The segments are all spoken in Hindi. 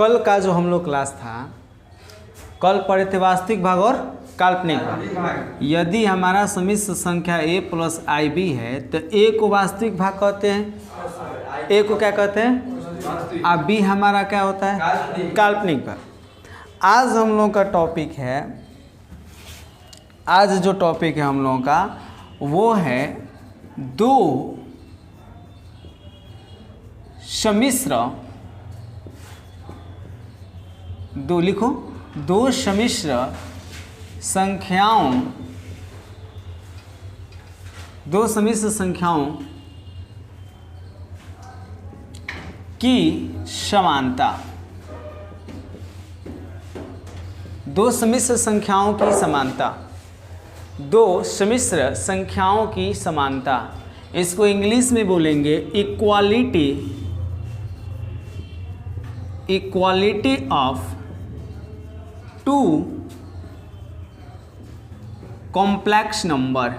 कल का जो हम लोग क्लास था, कल पढ़े थे वास्तविक भाग और काल्पनिक भाग। यदि हमारा समिश्र संख्या a प्लस आई बी है तो a को वास्तविक भाग कहते हैं, a को क्या कहते हैं, और b हमारा क्या होता है, काल्पनिक भाग। आज हम लोगों का टॉपिक है, आज जो टॉपिक है हम लोगों का वो है दो समिश्र, दो समिश्र संख्याओं, दो समिश्र संख्याओं की समानता, दो समिश्र संख्याओं की समानता, दो समिश्र संख्याओं की समानता। इसको इंग्लिश में बोलेंगे equality, equality of two complex number,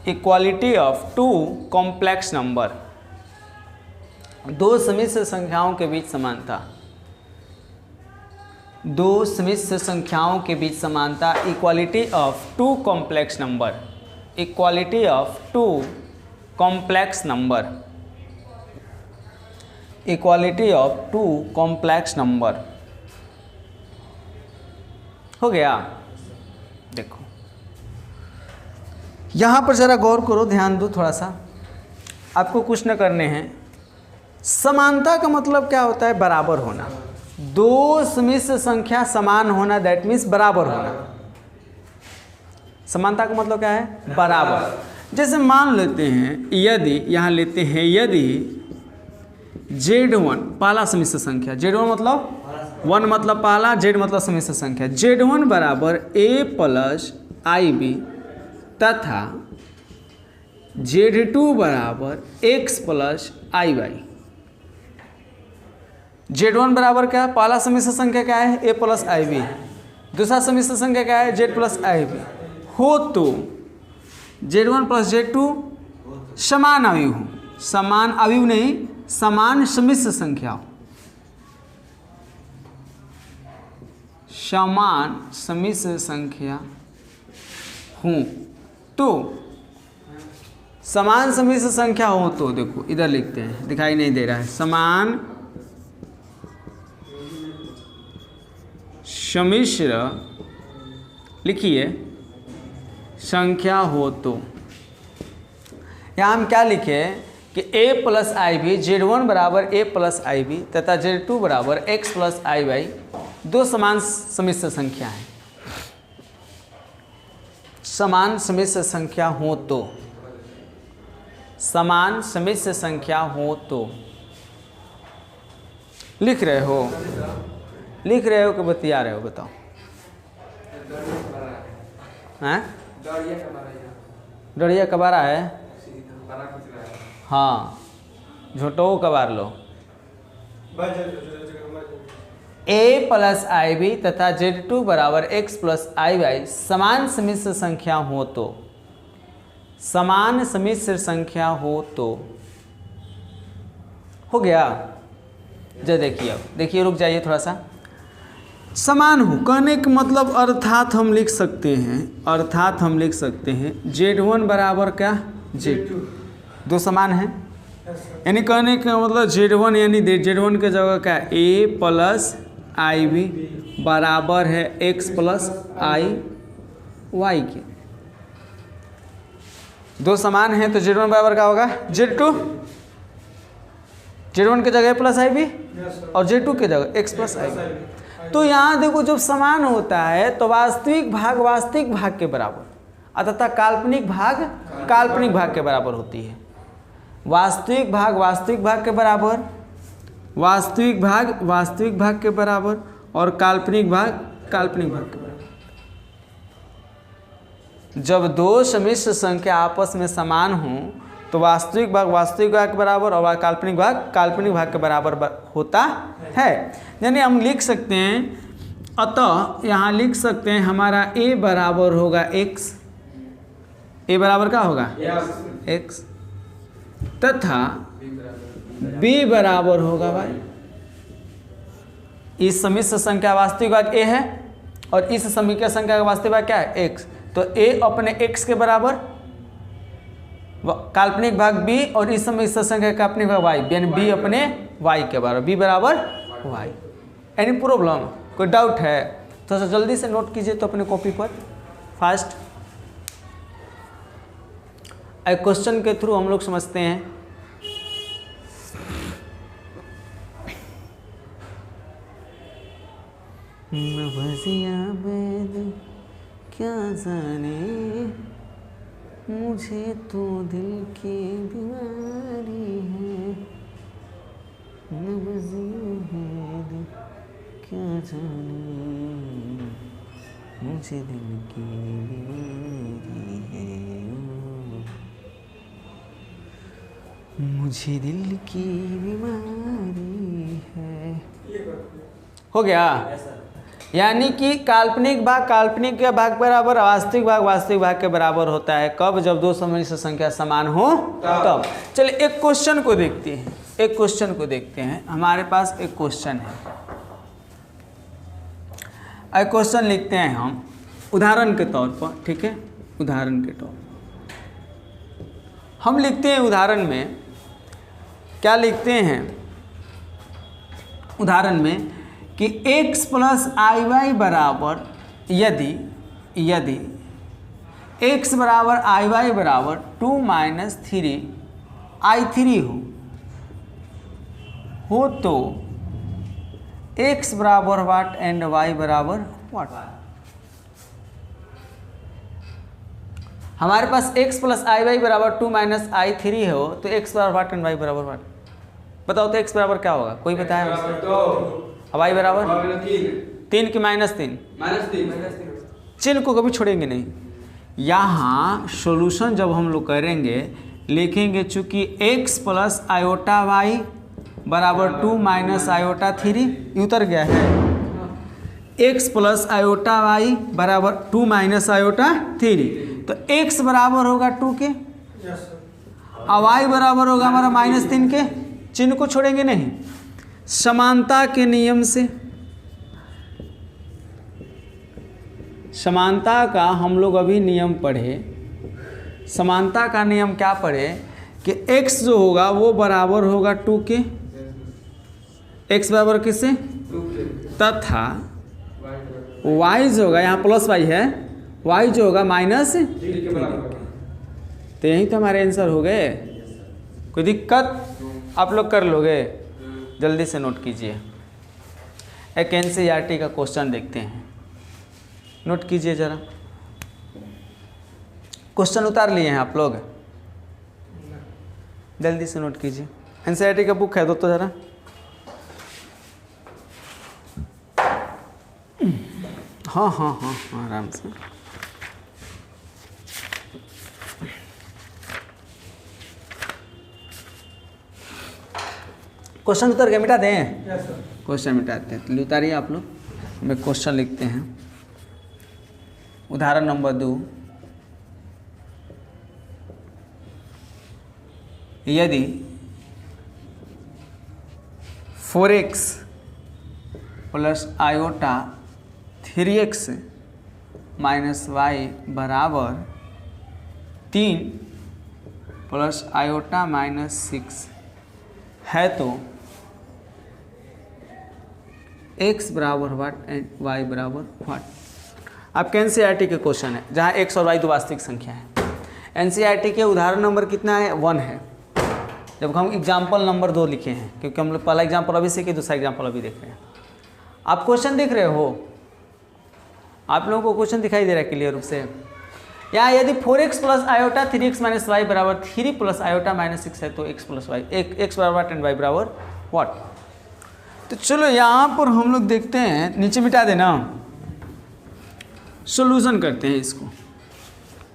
equality of two complex number, दो समिश्र संख्याओं के बीच समानता, दो समिश्र संख्याओं के बीच समानता, equality of two complex number, equality of two complex number, equality of two complex number. हो गया। देखो यहाँ पर ज़रा गौर करो, ध्यान दो थोड़ा सा, आपको कुछ न करने हैं। समानता का मतलब क्या होता है, बराबर होना। दो समिश्र संख्या समान होना, दैट मीन्स बराबर होना। समानता का मतलब क्या है, बराबर। जैसे मान लेते हैं, यदि यहाँ लेते हैं, यदि Z1 पहला समिश्र संख्या, Z1 मतलब 1 मतलब पहला, Z मतलब समिश्र संख्या, Z1 बराबर a प्लस आई बी तथा Z2 बराबर x प्लस आई वाई। Z1 बराबर क्या है, पहला समिश्र संख्या क्या है, a प्लस आई बी, दूसरा समिश्र संख्या क्या है, Z प्लस आई बी। हो तो Z1 प्लस Z2 समान अवयव हो, समान अवयव नहीं, समान समिश्र संख्या हो, समान समिश्र संख्या हूँ तो, समान समिश्र संख्या हो तो, देखो इधर लिखते हैं, दिखाई नहीं दे रहा है, समान समिश्र लिखिए संख्या हो तो, यहाँ हम क्या लिखे कि a plus I B, Z1 बराबर a प्लस आई बी तथा Z2 बराबर x प्लस आई वाई दो समान समिश्र संख्या हैं। समान समिश्र संख्या हो तो, समान समिश्र संख्या हो तो, लिख रहे हो, लिख रहे हो कि बतिया रहे हो, बताओ। हैं, डरिया कबारा है, हाँ झोटो कबार लो। a प्लस आई बी तथा Z2 बराबर x प्लस आई वाई समान समिश्र संख्या हो तो, समान समिश्र संख्या हो तो, हो गया। जब देखिए, अब देखिए, रुक जाइए थोड़ा सा। समान हो कहने का मतलब अर्थात हम लिख सकते हैं, अर्थात हम लिख सकते हैं Z1 बराबर क्या, Z2, दो समान हैं, यानी कहने का मतलब Z1 यानी Z1 के जगह क्या, a प्लस आई बी बराबर है x प्लस आई वाई के। दो समान हैं तो Z1 बराबर क्या होगा, Z2, Z1 के जगह a प्लस आई बी और Z2 के जगह x प्लस आई बी। तो यहाँ देखो, जब समान होता है तो वास्तविक भाग वास्तविक भाग के बराबर, अतः काल्पनिक भाग काल्पनिक भाग के बराबर होती है। वास्तविक भाग वास्तविक भाग के बराबर, वास्तविक भाग वास्तविक भाग के बराबर और काल्पनिक भाग काल्पनिक भाग के बराबर। जब दो समिश्र संख्या आपस में समान हों तो वास्तविक भाग वास्तविक भाग के बराबर और काल्पनिक भाग काल्पनिक भाग के बराबर होता है। यानी हम लिख सकते हैं, अतः यहाँ लिख सकते हैं हमारा a बराबर होगा x, a बराबर क्या होगा x, तथा b बराबर होगा y। इस सम्मिश्र संख्या वास्तविक भाग ए है और इस सम्मिश्र संख्या का वास्तविक भाग क्या है एक्स, तो ए अपने एक्स के बराबर, काल्पनिक भाग बी और इस सम्मिश्र संख्या का काल्पनिक भाग वाई, यानी बी अपने वाई के बराबर, बी बराबर वाई। एनी प्रॉब्लम, कोई डाउट है तो जल्दी से नोट कीजिए तो अपने कॉपी पर फास्ट। एक क्वेश्चन के थ्रू हम लोग समझते हैं। क्या जाने मुझे तो दिल की बीमारी है, क्या जाने मुझे दिल की बीमारी है, मुझे दिल की बीमारी है। हो गया? यानी कि काल्पनिक भाग काल्पनिक के भाग बराबर, वास्तविक भाग के बराबर होता है कब? जब दो सम्मिश्र संख्या समान हो तब। चलिए एक क्वेश्चन को देखते हैं, एक क्वेश्चन को देखते हैं। हमारे पास एक क्वेश्चन है, एक क्वेश्चन लिखते हैं हम उदाहरण के तौर पर, ठीक है? उदाहरण के तौर पर हम लिखते हैं, उदाहरण में क्या लिखते हैं? उदाहरण में कि x प्लस आई वाई बराबर, यदि x बराबर आई वाई बराबर 2 माइनस 3 i3 हो तो x बराबर वाट एंड y बराबर वाट। हमारे पास x प्लस आई वाई बराबर 2 माइनस i3 हो तो x बराबर वाट एंड y बराबर वाट। बताओ तो x बराबर क्या होगा? कोई बताया? अब y बराबर 3 की -3, चिन्ह को कभी छोड़ेंगे नहीं। यहाँ सॉल्यूशन जब हम लोग करेंगे लिखेंगे, चूंकि x प्लस आयोटा वाई बराबर 2 माइनस आयोटा 3, ये उतर गया है। x प्लस आयोटा वाई बराबर 2 माइनस आयोटा 3, तो x बराबर होगा 2 के और y बराबर होगा हमारा -3 के, चिन्ह को छोड़ेंगे नहीं। समानता के नियम से, समानता का हम लोग अभी नियम पढ़े। समानता का नियम क्या पढ़े कि x जो होगा वो बराबर होगा 2 के, x बराबर किससे? तथा y जो होगा, यहाँ प्लस y है, y जो होगा माइनस, तो यही तो हमारे आंसर हो गए। कोई दिक्कत? आप लोग कर लोगे? जल्दी से नोट कीजिए। एक एनसीईआरटी का क्वेश्चन देखते हैं, नोट कीजिए जरा। क्वेश्चन उतार लिए हैं आप लोग? जल्दी से नोट कीजिए। एनसीईआरटी का बुक है तो जरा। हाँ, आराम से। क्वेश्चन उतर के मिटा दें? क्वेश्चन मिटाते हैं, तो उतारिए आप लोग। हम एक क्वेश्चन लिखते हैं, उदाहरण नंबर 2। यदि 4x plus iota 3x minus y बराबर 3 प्लस आयोटा माइनस 6 है तो x बराबर वाट एंड y बराबर वाट। आपके एनसीईआरटी के क्वेश्चन है जहाँ x और y दो वास्तविक संख्या है। एनसीईआरटी के उदाहरण नंबर कितना है? 1 है। जब हम एग्जाम्पल नंबर 2 लिखे हैं, क्योंकि हम लोग पहला एग्जाम्पल अभी सीखे, दूसरा एग्जाम्पल अभी देख रहे हैं। आप क्वेश्चन देख रहे हो? आप लोगों को क्वेश्चन दिखाई दे रहा है क्लियर रूप से? यहाँ यदि 4x plus iota 3x minus y बराबर 3 प्लस आयोटा माइनस 6 है तो x प्लस वाई, x बराबर वाट एंड y बराबर वाट। तो चलो यहाँ पर हम लोग देखते हैं, नीचे मिटा देना, सॉल्यूशन करते हैं इसको।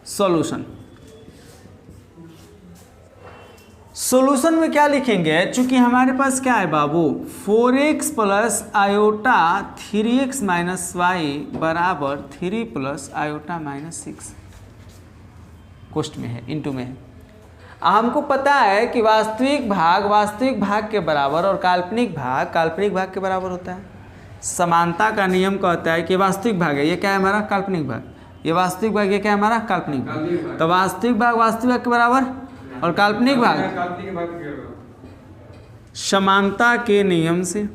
सॉल्यूशन में क्या लिखेंगे? चूंकि हमारे पास क्या है बाबू, 4x plus iota 3x minus y बराबर 3 प्लस आयोटा माइनस 6 कोष्ट में है, इनटू में है। हमको पता है कि वास्तविक भाग के बराबर और काल्पनिक भाग के बराबर होता है। समानता का नियम कहता है कि वास्तविक भाग है, ये क्या है हमारा काल्पनिक भाग, ये वास्तविक भाग, ये क्या है हमारा काल्पनिक भाग। तो वास्तविक भाग वास्तविक भाग के बराबर और काल्पनिक भाग समानता के नियम से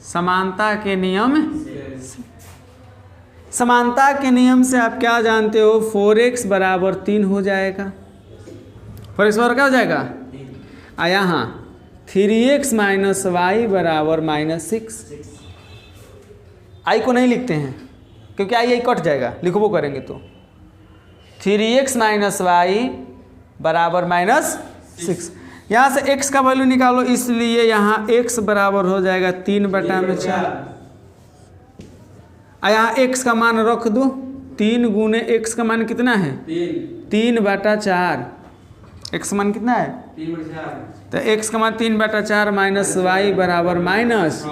समानता के नियम समानता के नियम से आप क्या जानते हो, 4x बराबर 3 हो जाएगा। 4x बराबर क्या हो जाएगा, आ यहाँ 3x माइनस वाई बराबर -6। आई को नहीं लिखते हैं क्योंकि आई कट जाएगा, लिखबो करेंगे तो 3x माइनस वाई बराबर -6। यहाँ से x का वैल्यू निकालो, इसलिए यहाँ x बराबर हो जाएगा 3/4। यहाँ x का मान रख दो, 3 गुने x का मान कितना है 3/4। x का मान कितना है 3/4, तो x का मान 3/4 माइनस वाई बराबर माइनस,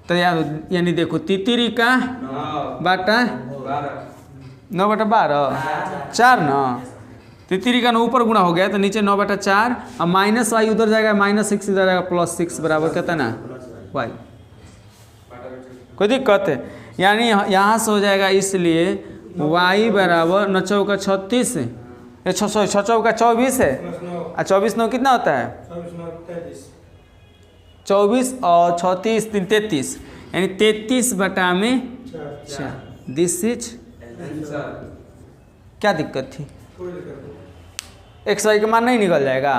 तो यानी देखो तितरी का बाटा 9/12 4 न, तितरी का 9 ऊपर गुणा हो गया तो नीचे 9/4 और माइनस वाई उधर जाएगा -6 इधर जाएगा +6 बराबर कहता है ना वाई। कोई दिक्कत है, यानी यहाँ से हो जाएगा, इसलिए y बराबर 9 चौका 36 है, 6 चौका 24 है और 24 9 कितना होता है 24 और 36 3 33, यानी 33/4। दिस इज क्या दिक्कत थी, एक्स वाई का मान नहीं निकल जाएगा।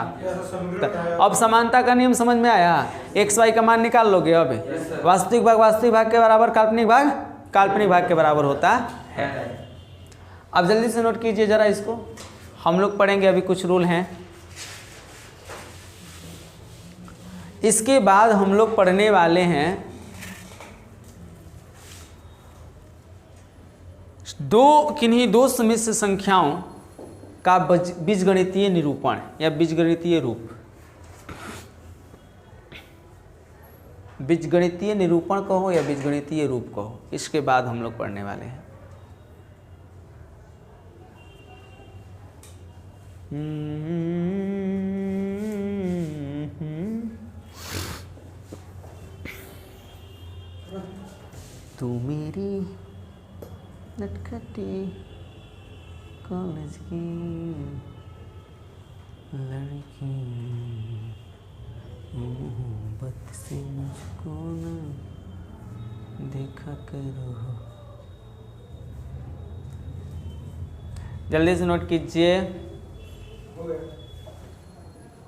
अब समानता का नियम समझ में आया, एक्स वाई का मान निकाल लोगे। अब वास्तविक भाग के बराबर काल्पनिक भाग के बराबर होता है। अब जल्दी से नोट कीजिए जरा इसको, हम लोग पढ़ेंगे अभी कुछ रूल हैं, इसके बाद हम लोग पढ़ने वाले हैं किन्हीं दो समिश्र संख्याओं का बीजगणितीय निरूपण या बीजगणितीय रूप। बीजगणितीय निरूपण कहो या बीजगणितीय रूप कहो, इसके बाद हम लोग पढ़ने वाले हैं। तू मेरी नटखटी कॉलेज की लड़की, मोहब्बत से मुझको ना देखा करो। जल्दी से नोट कीजिए,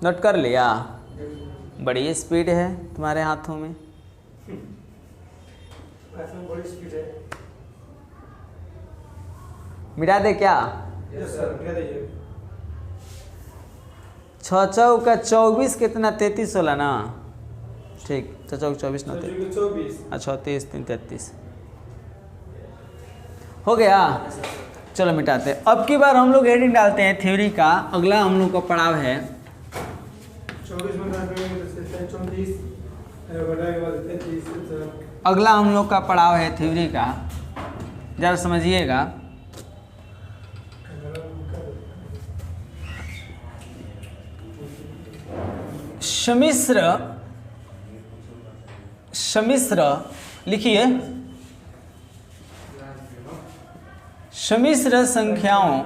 नोट कर लिया, बड़ी स्पीड है तुम्हारे हाथों में। बड़ी स्पीड है, मिटा दे क्या? यस सर, मिटा दीजिए। 6 चौका 24 कितना 33 होला ना, ठीक, 6 चौका 24 ना 24, अच्छा 23 3 33 हो गया। चलो मिटाते हैं। अब की बार हम लोग हेडिंग डालते हैं थ्योरी का। अगला हम लोग का पड़ाव है 24 में 34 अगला हम लोग का पड़ाव है थ्योरी का, जरा समझिएगा। सम्मिश्र लिखिए, सम्मिश्र संख्याओं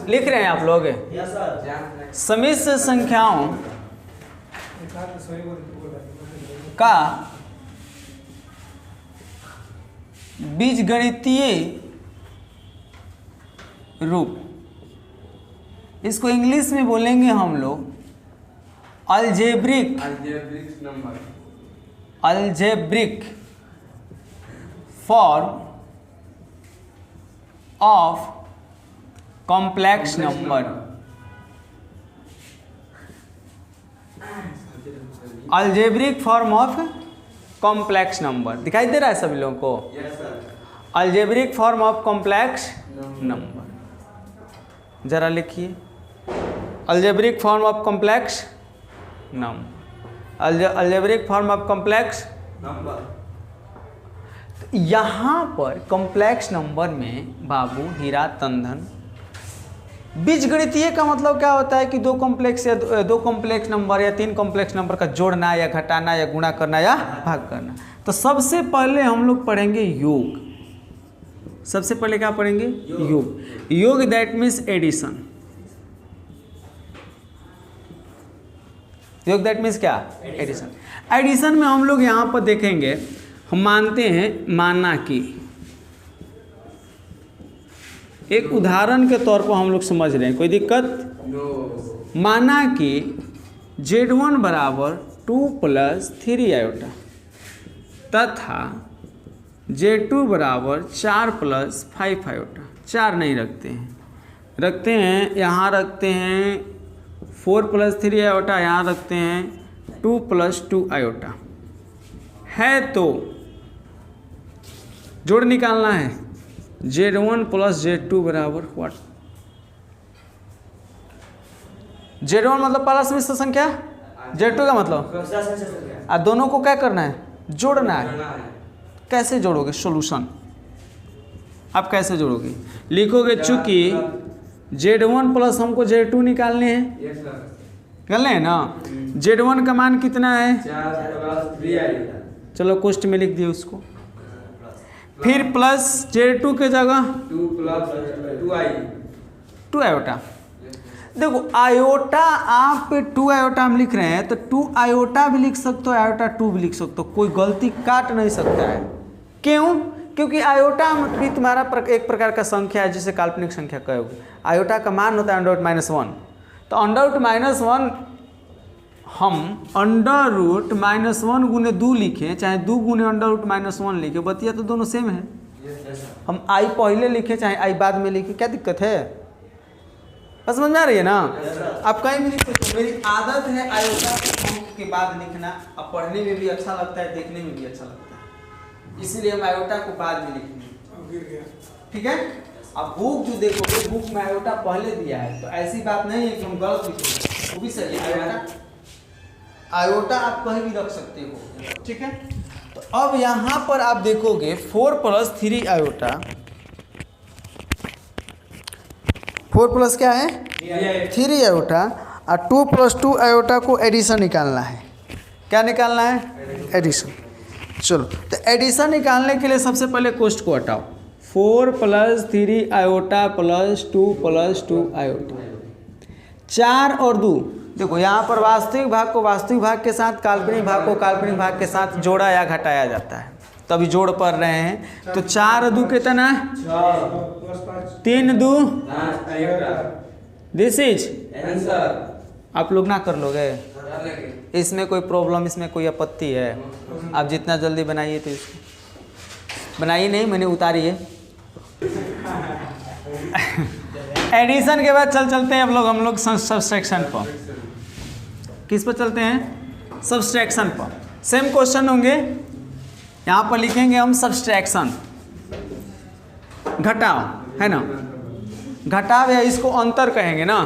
लिख रहे हैं आप लोग? सम्मिश्र संख्याओं का बीजगणितीय रूप, इसको इंग्लिश में बोलेंगे हम लोग algebraic form of complex number. Algebraic form of complex number दिखाई दे रहा है सभी लोगों को? Yes sir. Algebraic form of complex number, जरा लिखिए, algebraic form of complex number, algebraic form of complex number. यहाँ पर कॉम्प्लेक्स नंबर में बाबू हीरा तंधन, बीजगणितीय का मतलब क्या होता है कि दो कॉम्प्लेक्स नंबर या तीन कॉम्प्लेक्स नंबर का जोड़ना या घटाना या गुणा करना या भाग करना। तो सबसे पहले हम लोग पढ़ेंगे योग। सबसे पहले क्या पढ़ेंगे? योग। योग दैट मीन्स एडिशन। योग दैट मीन्स क्या? एडिशन। एडिशन में हम लोग यहाँ पर देखेंगे, हम मानते हैं, माना कि एक उदाहरण के तौर पर हम लोग समझ रहे हैं, कोई दिक्कत? माना कि Z1 बराबर 2 + 3 आयोटा तथा Z2 बराबर 4 + 5 आयोटा। 4 नहीं रखते हैं, रखते हैं यहाँ रखते हैं 4 + 3 आयोटा, यहाँ रखते हैं 2 + 2 आयोटा है। तो जोड़ निकालना है। Z1 + Z2 बराबर व्हाट? Z1 मतलब पहला समिश्र संख्या, Z2 का मतलब, और दोनों को क्या करना है? जोड़ना है। कैसे जोड़ोगे? सॉल्यूशन। आप कैसे जोड़ोगे? लिखोगे चूंकि Z1 प्लस हमको Z2 निकालने हैं, निकालने हैं ना। Z1 का मान कितना है? 4 चलो कोष्ट में लिख दिए उसको। फिर प्लस Z2 के जगह 2 आयोटा। देखो आयोटा, आप 2 आयोटा हम लिख रहे हैं तो 2 आयोटा भी लिख सकते हो, आयोटा 2 भी लिख सकते हो, कोई गलती काट नहीं सकता है। क्यों? क्योंकि आयोटा भी तुम्हारा एक प्रकार का संख्या है जिसे काल्पनिक संख्या कहोगे। आयोटा का मान होता है √-1। तो √-1 हम √-1 गुने 2 लिखें, चाहे 2 गुने √-1 लिखे, बतिया तो दोनों सेम है। हम आई पहले लिखे चाहे आई बाद में लिखे, क्या दिक्कत है? बस समझ में आ रही है ना? आप कहीं भी लिख सकते हो। मेरी आदत है आयोटा के बाद लिखना, अब पढ़ने में भी अच्छा लगता है, देखने में भी अच्छा लगता है, इसीलिए हम आयोटा को बाद में लिखेंगे। ठीक है? अब बुक जो देखोगे, बुक में आयोटा पहले दिया है, तो ऐसी बात नहीं है कि हम गलत लिखेंगे, वो भी सही है। आयोटा आप कहीं भी रख सकते हो। ठीक है? तो अब यहाँ पर आप देखोगे 4 + 3 आयोटा, 4 प्लस क्या है? 3 आयोटा, और 2 + 2 आयोटा को एडिशन निकालना है। क्या निकालना है? एडिशन। चलो, तो एडिशन निकालने के लिए सबसे पहले कोष्ट को हटाओ। 4 + 3 आयोटा + 2 + 2 आयोटा, 4 और 2। देखो यहाँ पर वास्तविक भाग को वास्तविक भाग के साथ, काल्पनिक भाग को काल्पनिक भाग के साथ जोड़ा या घटाया जाता है, तभी जोड़ पढ़ रहे हैं। तो 4 2 कितना? 3 2, दिस इज आंसर। आप लोग ना कर लोगे? इसमें कोई प्रॉब्लम, इसमें कोई आपत्ति है? आप जितना जल्दी बनाइए तो इसको बनाइए, नहीं मैंने उतारी है। एडिशन के बाद चलते हैं हम लोग सब्सट्रैक्शन पर। किस पर चलते हैं? सब्सट्रैक्शन पर। सेम क्वेश्चन होंगे, यहाँ पर लिखेंगे हम सब्सट्रैक्शन, घटाव है ना, घटाव या इसको अंतर कहेंगे ना,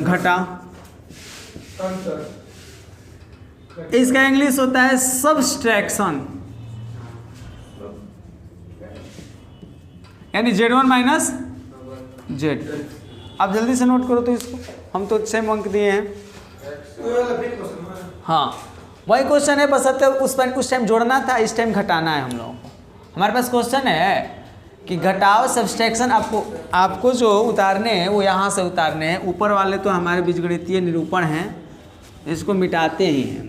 घटाव। इसका इंग्लिश होता है सब्सट्रैक्शन, यानी Z1 - Z। आप जल्दी से नोट करो तो इसको, हम तो सेम अंक दिए हैं। हाँ वही क्वेश्चन है, बस उस टाइम जोड़ना था, इस टाइम घटाना है हम लोगों को। हमारे पास क्वेश्चन है कि घटाव सब्सट्रैक्शन आपको जो उतारने हैं वो यहाँ से उतारने हैं। ऊपर वाले तो हमारे बीजगणितीय निरूपण हैं, इसको मिटाते ही हैं।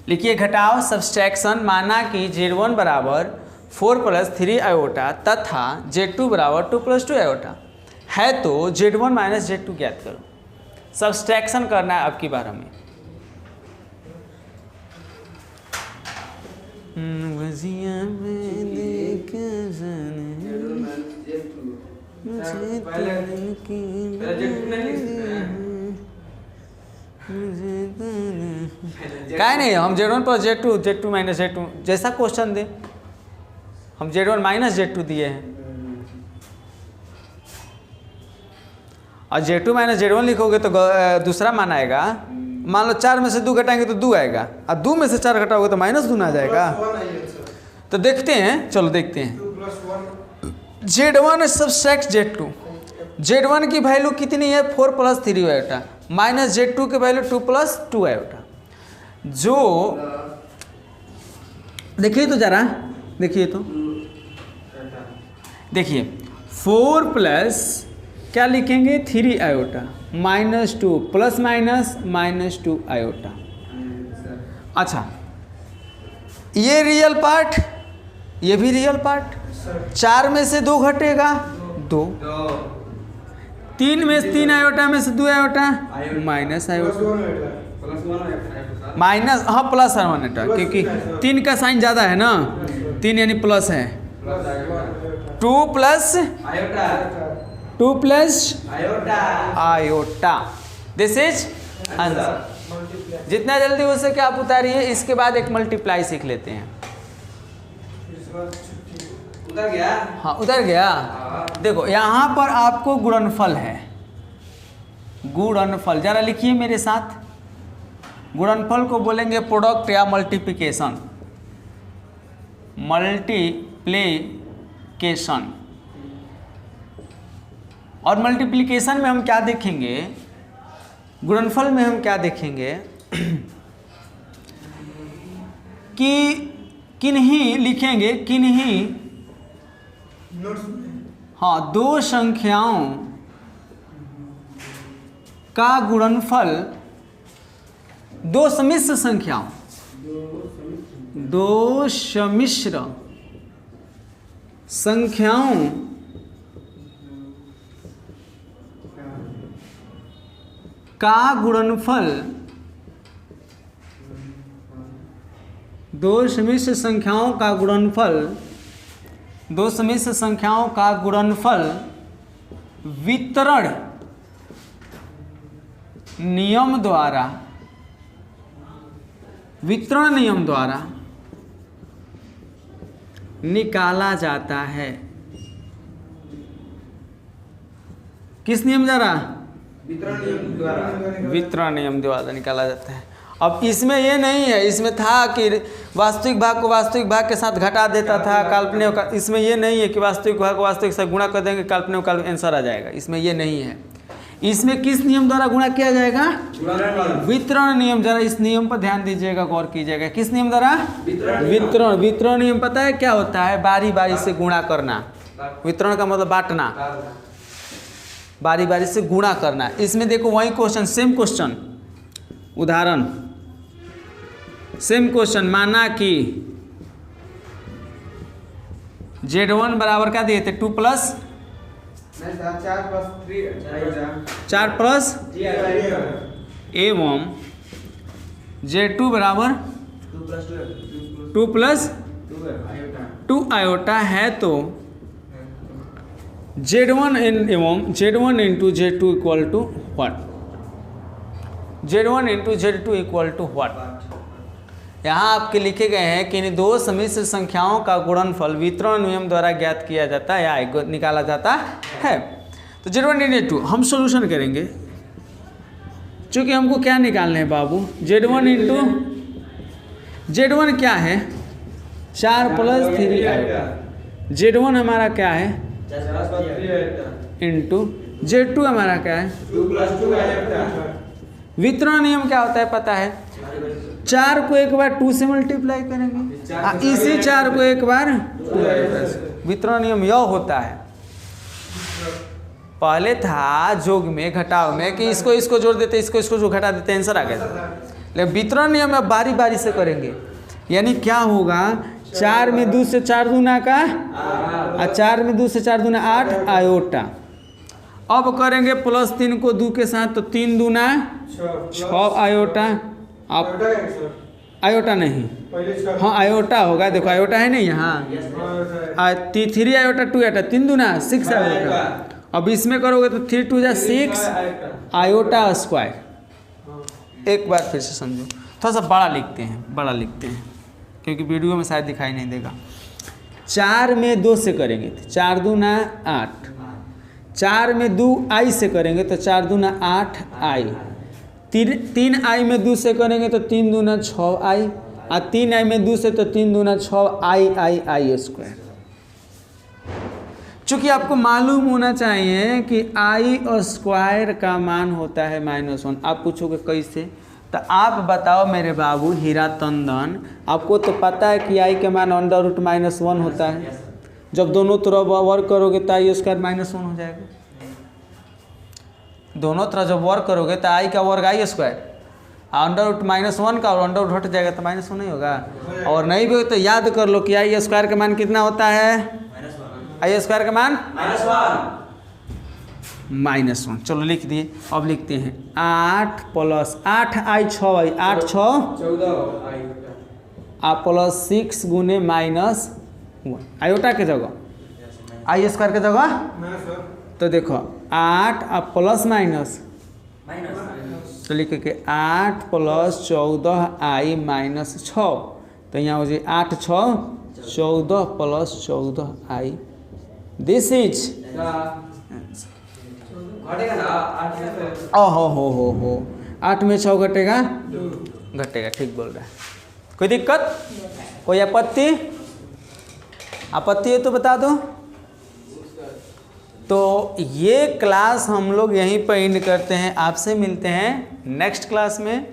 लिखिए घटाव सब्सट्रैक्शन, माना कि Z1 बराबर 4 + 3 आयोटा तथा Z2 बराबर 2 + 2 आयोटा है, तो Z1 - Z2 ज्ञात करो। सब्सट्रैक्शन करना है अब की बार हमें। क्या नहीं, हम Z1 + Z2, Z2 - Z2 जैसा क्वेश्चन दे, हम Z1 - Z2 दिए हैं, और Z2 - Z1 लिखोगे तो दूसरा मान आएगा। मान लो 4 में से 2 घटाएंगे तो 2 आएगा, और 2 में से 4 घटाओगे तो -2 आ जाएगा। तो देखते हैं, चलो देखते हैं। 2 + 1 Z1 सब्सट्रैक्ट Z2, Z1 की वैल्यू कितनी है 4 + 3 आयोटा माइनस Z2 की वैल्यू 2 + 2 आयोटा। जो देखिए तो जरा, देखिए तो, देखिए 4 प्लस क्या लिखेंगे 3 आयोटा -2 प्लस माइनस -2 आयोटा। अच्छा, ये रियल पार्ट, ये भी रियल पार्ट। 4 में से 2 घटेगा 2, 3 में 3 आयोटा में से 2 आयोटा माइनस आयोटा, माइनस, हाँ प्लस और माइनस, क्योंकि 3 का साइन ज़्यादा है ना, 3 यानी प्लस है। 2 plus iota, this is answer. जितना जल्दी हो सके आप उतारिए। इसके बाद एक मल्टीप्लाई सीख लेते हैं। उधर गया। हाँ उधर गया। देखो यहाँ पर आपको गुणनफल है, गुणनफल जरा लिखिए मेरे साथ। गुणनफल को बोलेंगे प्रोडक्ट या मल्टीप्लिकेशन, मल्टीप्लिकेशन। और मल्टीप्लिकेशन में हम क्या देखेंगे, गुणनफल में हम क्या देखेंगे कि किन्हीं लिखेंगे, किन्हीं, हाँ, 2 संख्याओं का गुणनफल, 2 सम्मिश्र संख्याओं, 2 सम्मिश्र संख्याओं का गुणनफल, 2 सम्मिश्र संख्याओं का गुणनफल, 2 सम्मिश्र संख्याओं का गुणनफल वितरण नियम द्वारा, वितरण नियम द्वारा निकाला जाता है। किस नियम द्वारा? वितरण नियम द्वारा। वितरण नियम द्वारा निकाला जाता है। अब इसमें ये नहीं है, इसमें था कि वास्तविक भाग को वास्तविक भाग के साथ घटा देता था, काल्पनिक का, इसमें ये नहीं है कि वास्तविक भाग को वास्तविक से गुणा कर देंगे, काल्पनिक का आंसर आ जाएगा। इसमें ये नहीं है। इसमें किस नियम द्वारा गुणा किया जाएगा? वितरण नियम। जरा इस नियम पर ध्यान दीजिएगा, गौर कीजिएगा। किस नियम द्वारा? वितरण। वितरण नियम पता है क्या होता है? बारी बारी से गुणा करना। वितरण का मतलब बांटना, बारी बारी से गुणा करना। इसमें देखो वही क्वेश्चन, सेम क्वेश्चन, उदाहरण सेम क्वेश्चन। माना कि Z1 बराबर क्या दिए थे? 2 प्लस 4 प्लस एवं Z2 बराबर 2 प्लस 2 आयोटा है, तो Z1 एवं Z1 into Z2 equal to what? Z1 into Z2 equal to what? यहाँ आपके लिखे गए हैं कि इन 2 सम्मिश्र संख्याओं का गुणनफल वितरण नियम द्वारा ज्ञात किया जाता है या निकाला जाता है। तो Z1 इंटू Z2 हम सॉल्यूशन करेंगे, चूँकि हमको क्या निकालना है बाबू? Z1 इंटू Z1 क्या है? 4 प्लस 3 आयोटा। Z1 हमारा क्या है? इंटू Z2 हमारा क्या है? 2 + 2 आयोटा। वितरण नियम क्या होता है पता है? 4 को एक बार 2 से मल्टीप्लाई करेंगे, इसी 4 को एक बार 2 आयोटा से। वितरण नियम यह होता है। पहले था जोग में, घटाव में, कि इसको इसको जोड़ देते, इसको इसको जो घटा देते, आंसर आ गया। लेकिन वितरण नियम में बारी बारी से करेंगे, यानी क्या होगा? 4 में 2 से 4 दूना का, और 4 में 2 से 4 दूना 8 आयोटा। अब करेंगे प्लस 3 को 2 के साथ, तो 3 दूना 6 आयोटा। आप आयोटा नहीं, हाँ आयोटा होगा, देखो आयोटा है नहीं यहाँ, 3 आयोटा 2 आयोटा, 3 दूना 6 आयोटा। अब इसमें करोगे तो 3 2 जा 6 आयोटा स्क्वायर। एक बार फिर से समझो, थोड़ा सा बड़ा लिखते हैं, बड़ा लिखते हैं, क्योंकि वीडियो में शायद दिखाई नहीं देगा। 4 में 2 से करेंगे तो 4 दूना 8, 4 में 2 आई से करेंगे तो 4 दूना 8 आई, 3 आई में 2 से करेंगे तो 3 दूना 6 आई, और 3i में 2 से तो 3 दूना 6 आई स्क्वायर। चूंकि आपको मालूम होना चाहिए कि आई स्क्वायर का मान होता है -1। आप पूछोगे कैसे, तो आप बताओ मेरे बाबू हीरा तंदन, आपको तो पता है कि आई के मान √-1 होता है। जब दोनों तरफ वर्क करोगे तो आई स्क्वायर -1 हो जाएगा। दोनों तरफ जब वर्क करोगे तो आई का वर्ग आई स्क्वायर, √-1 का और अंडर हट जाएगा तो -1 नहीं होगा। और नहीं भी तो याद कर लो कि आई स्क्वायर का मान कितना होता है, आई स्क्वायर का मान -1। चलो लिख दिए। अब लिखते हैं 8 + 8i 6i 8 6 14 आई आप +6 गुने -1 आयोटा के जगह आई स्क्वायर के जगह। तो देखो 8 अब प्लस माइनस तो लिखे के 8 + 14i - 6, तो यहाँ हो जाए 8 6 14 + 14i। दिस इज घटेगा ना 8 में से हो 8 में 6 घटेगा, घटेगा, ठीक बोल रहा है। कोई दिक्कत, कोई आपत्ति, आपत्ति है तो बता दो। तो ये क्लास हम लोग यहीं पर एंड करते हैं। आपसे मिलते हैं नेक्स्ट क्लास में।